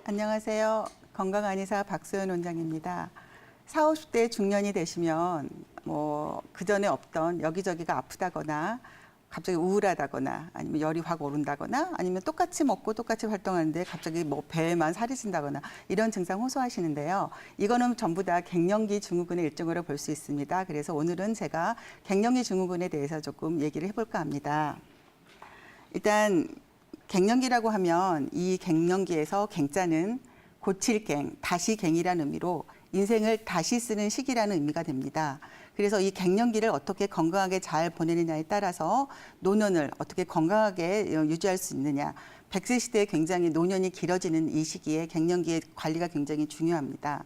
안녕하세요. 건강한의사 박소연 원장입니다. 40, 50대 중년이 되시면 그전에 없던 여기저기가 아프다거나 갑자기 우울하다거나 아니면 열이 확 오른다거나 아니면 똑같이 먹고 똑같이 활동하는데 갑자기 배에만 살이 찐다거나 이런 증상 호소하시는데요. 이거는 전부 다 갱년기 증후군의 일종으로 볼 수 있습니다. 그래서 오늘은 제가 갱년기 증후군에 대해서 조금 얘기를 해볼까 합니다. 일단 갱년기라고 하면 이 갱년기에서 갱자는 고칠 갱, 다시 갱이라는 의미로 인생을 다시 쓰는 시기라는 의미가 됩니다. 그래서 이 갱년기를 어떻게 건강하게 잘 보내느냐에 따라서 노년을 어떻게 건강하게 유지할 수 있느냐. 100세 시대에 굉장히 노년이 길어지는 이 시기에 갱년기의 관리가 굉장히 중요합니다.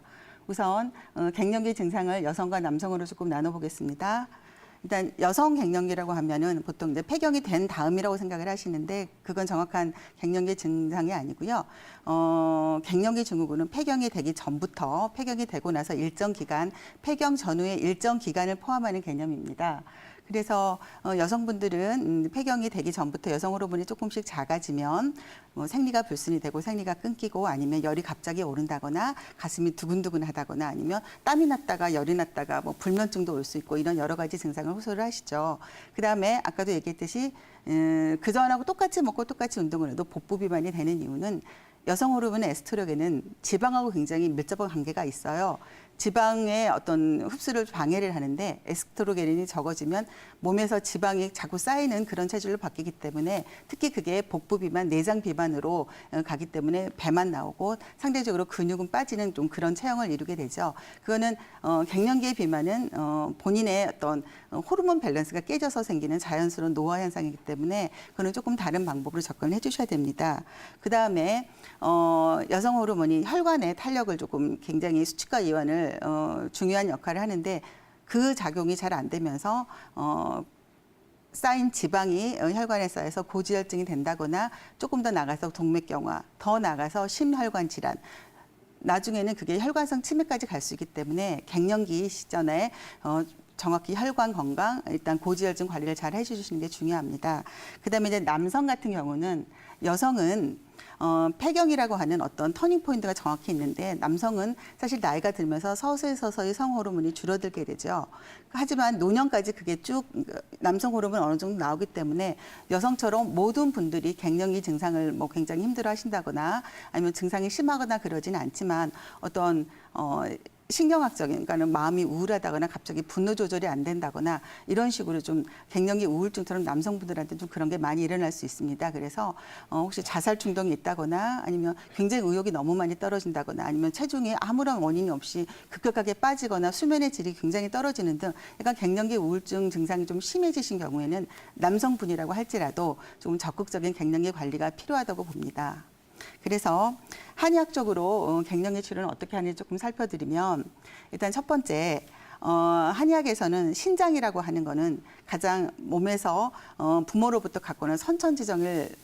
우선 갱년기 증상을 여성과 남성으로 조금 나눠보겠습니다. 일단 여성 갱년기라고 하면은 보통 이제 폐경이 된 다음이라고 생각을 하시는데 그건 정확한 갱년기 증상이 아니고요. 갱년기 증후군은 폐경이 되기 전부터 폐경이 되고 나서 일정 기간, 폐경 전후의 일정 기간을 포함하는 개념입니다. 그래서 여성분들은 폐경이 되기 전부터 여성 호르몬이 조금씩 작아지면 생리가 불순이 되고 생리가 끊기고 아니면 열이 갑자기 오른다거나 가슴이 두근두근하다거나 아니면 땀이 났다가 열이 났다가 불면증도 올 수 있고 이런 여러 가지 증상을 호소를 하시죠. 그다음에 아까도 얘기했듯이 그전하고 똑같이 먹고 똑같이 운동을 해도 복부 비만이 되는 이유는 여성 호르몬의 에스트로겐은 지방하고 굉장히 밀접한 관계가 있어요. 지방의 어떤 흡수를 방해를 하는데 에스트로겐이 적어지면 몸에서 지방이 자꾸 쌓이는 그런 체질로 바뀌기 때문에 특히 그게 복부 비만, 내장 비만으로 가기 때문에 배만 나오고 상대적으로 근육은 빠지는 좀 그런 체형을 이루게 되죠. 그거는 갱년기의 비만은 본인의 어떤 호르몬 밸런스가 깨져서 생기는 자연스러운 노화 현상이기 때문에 그거는 조금 다른 방법으로 접근해 주셔야 됩니다. 그다음에 여성 호르몬이 혈관의 탄력을 조금 굉장히 수치과 이완을 중요한 역할을 하는데 그 작용이 잘 안 되면서 쌓인 지방이 혈관에 쌓여서 고지혈증이 된다거나 조금 더 나가서 동맥경화, 더 나가서 심혈관 질환, 나중에는 그게 혈관성 치매까지 갈 수 있기 때문에 갱년기 시점에 정확히 혈관 건강, 일단 고지혈증 관리를 잘 해주시는 게 중요합니다. 그다음에 이제 남성 같은 경우는 여성은 폐경이라고 하는 어떤 터닝 포인트가 정확히 있는데 남성은 사실 나이가 들면서 서서히 성 호르몬이 줄어들게 되죠. 하지만 노년까지 그게 쭉 남성 호르몬 어느 정도 나오기 때문에 여성처럼 모든 분들이 갱년기 증상을 굉장히 힘들어 하신다거나 아니면 증상이 심하거나 그러지는 않지만 어떤 신경학적인, 그러니까는 마음이 우울하다거나 갑자기 분노 조절이 안 된다거나 이런 식으로 좀 갱년기 우울증처럼 남성분들한테 좀 그런 게 많이 일어날 수 있습니다. 그래서 혹시 자살 충동이 있다거나 아니면 굉장히 의욕이 너무 많이 떨어진다거나 아니면 체중이 아무런 원인이 없이 급격하게 빠지거나 수면의 질이 굉장히 떨어지는 등 약간 갱년기 우울증 증상이 좀 심해지신 경우에는 남성분이라고 할지라도 조금 적극적인 갱년기 관리가 필요하다고 봅니다. 그래서 한의학적으로 갱년기 치료는 어떻게 하는지 조금 살펴드리면 일단 첫 번째 한의학에서는 신장이라고 하는 거는 가장 몸에서 부모로부터 갖고 오는 선천지정을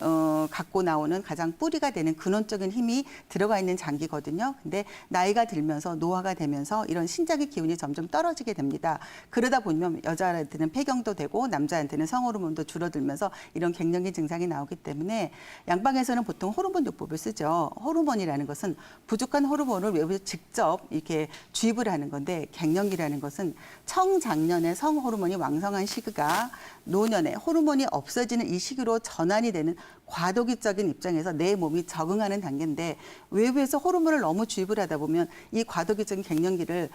갖고 나오는 가장 뿌리가 되는 근원적인 힘이 들어가 있는 장기거든요. 근데 나이가 들면서 노화가 되면서 이런 신장의 기운이 점점 떨어지게 됩니다. 그러다 보면 여자한테는 폐경도 되고 남자한테는 성호르몬도 줄어들면서 이런 갱년기 증상이 나오기 때문에 양방에서는 보통 호르몬 요법을 쓰죠. 호르몬이라는 것은 부족한 호르몬을 외부에서 직접 이렇게 주입을 하는 건데 갱년기라는 것은 청장년에 성호르몬이 왕성한 시기가 노년에 호르몬이 없어지는 이 시기로 전환이 되는 과도기적인 입장에서 내 몸이 적응하는 단계인데 외부에서 호르몬을 너무 주입을 하다 보면 이 과도기적인 갱년기를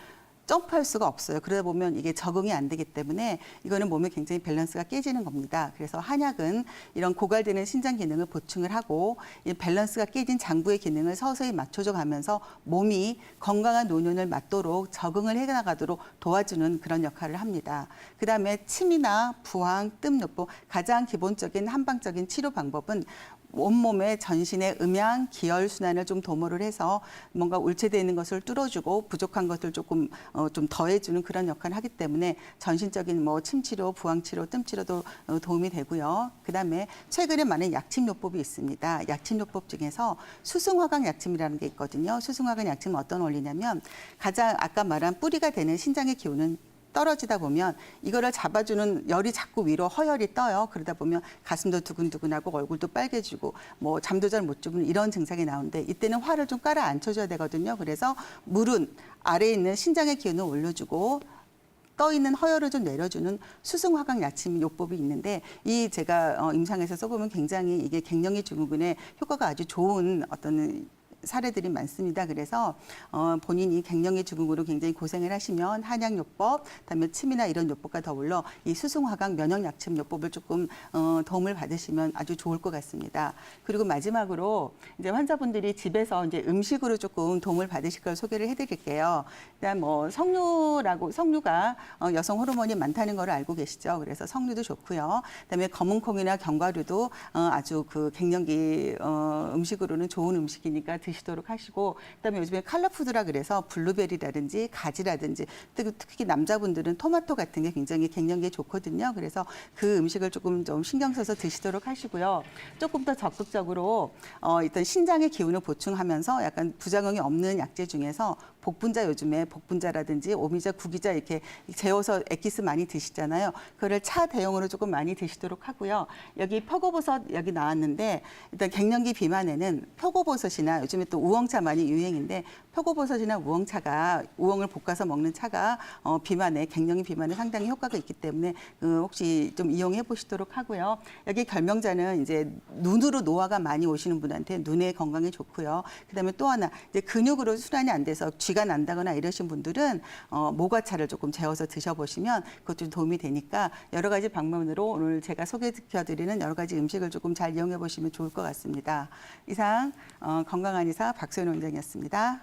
점프할 수가 없어요. 그러다 보면 이게 적응이 안 되기 때문에 이거는 몸에 굉장히 밸런스가 깨지는 겁니다. 그래서 한약은 이런 고갈되는 신장 기능을 보충을 하고 이 밸런스가 깨진 장부의 기능을 서서히 맞춰줘 가면서 몸이 건강한 노년을 맞도록 적응을 해나가도록 도와주는 그런 역할을 합니다. 그다음에 침이나 부항, 뜸노법 가장 기본적인 한방적인 치료 방법은 온몸의 전신의 음양, 기혈 순환을 좀 도모를 해서 뭔가 울체되어 있는 것을 뚫어주고 부족한 것을 조금 좀 더해주는 그런 역할을 하기 때문에 전신적인 침치료, 부항치료, 뜸치료도 도움이 되고요. 그다음에 최근에 많은 약침요법이 있습니다. 약침요법 중에서 수승화강 약침이라는 게 있거든요. 수승화강 약침은 어떤 원리냐면 가장 아까 말한 뿌리가 되는 신장의 기운은 떨어지다 보면 이거를 잡아주는 열이 자꾸 위로 허열이 떠요. 그러다 보면 가슴도 두근두근하고 얼굴도 빨개지고 뭐 잠도 잘 못 주무는 이런 증상이 나오는데 이때는 화를 좀 깔아 앉혀줘야 되거든요. 그래서 물은 아래에 있는 신장의 기운을 올려주고 떠 있는 허열을 좀 내려주는 수승화강 야침 요법이 있는데 이 제가 임상에서 써보면 굉장히 이게 갱년기 증후군에 효과가 아주 좋은 어떤 사례들이 많습니다. 그래서 본인이 갱년기 증후군으로 굉장히 고생을 하시면 한약요법, 그다음에 침이나 이런 요법과 더불어 이 수승화강 면역약침 요법을 조금 도움을 받으시면 아주 좋을 것 같습니다. 그리고 마지막으로 이제 환자분들이 집에서 이제 음식으로 조금 도움을 받으실 걸 소개를 해드릴게요. 일단 뭐 석류가 여성 호르몬이 많다는 걸 알고 계시죠. 그래서 석류도 좋고요. 그다음에 검은콩이나 견과류도 아주 그 갱년기 음식으로는 좋은 음식이니까 드시도록 하시고, 그다음에 요즘에 컬러푸드라 그래서 블루베리라든지 가지라든지 특히 남자분들은 토마토 같은 게 굉장히 갱년기에 좋거든요. 그래서 그 음식을 조금 좀 신경 써서 드시도록 하시고요. 조금 더 적극적으로 일단 신장의 기운을 보충하면서 약간 부작용이 없는 약재 중에서 복분자, 요즘에 복분자라든지 오미자, 구기자 이렇게 재워서 액기스 많이 드시잖아요. 그거를 차 대용으로 조금 많이 드시도록 하고요. 여기 표고버섯 여기 나왔는데 일단 갱년기 비만에는 표고버섯이나 요즘에 또 우엉차 많이 유행인데 표고버섯이나 우엉차가 우엉을 볶아서 먹는 차가 비만에 갱년기 비만에 상당히 효과가 있기 때문에 혹시 좀 이용해 보시도록 하고요. 여기 결명자는 이제 눈으로 노화가 많이 오시는 분한테 눈의 건강에 좋고요. 그다음에 또 하나 이제 근육으로 순환이 안 돼서 쥐가 난다거나 이러신 분들은 모과차를 조금 재워서 드셔보시면 그것도 도움이 되니까 여러 가지 방법으로 오늘 제가 소개시켜드리는 여러 가지 음식을 조금 잘 이용해 보시면 좋을 것 같습니다. 이상 건강한 의사 박소연 원장이었습니다.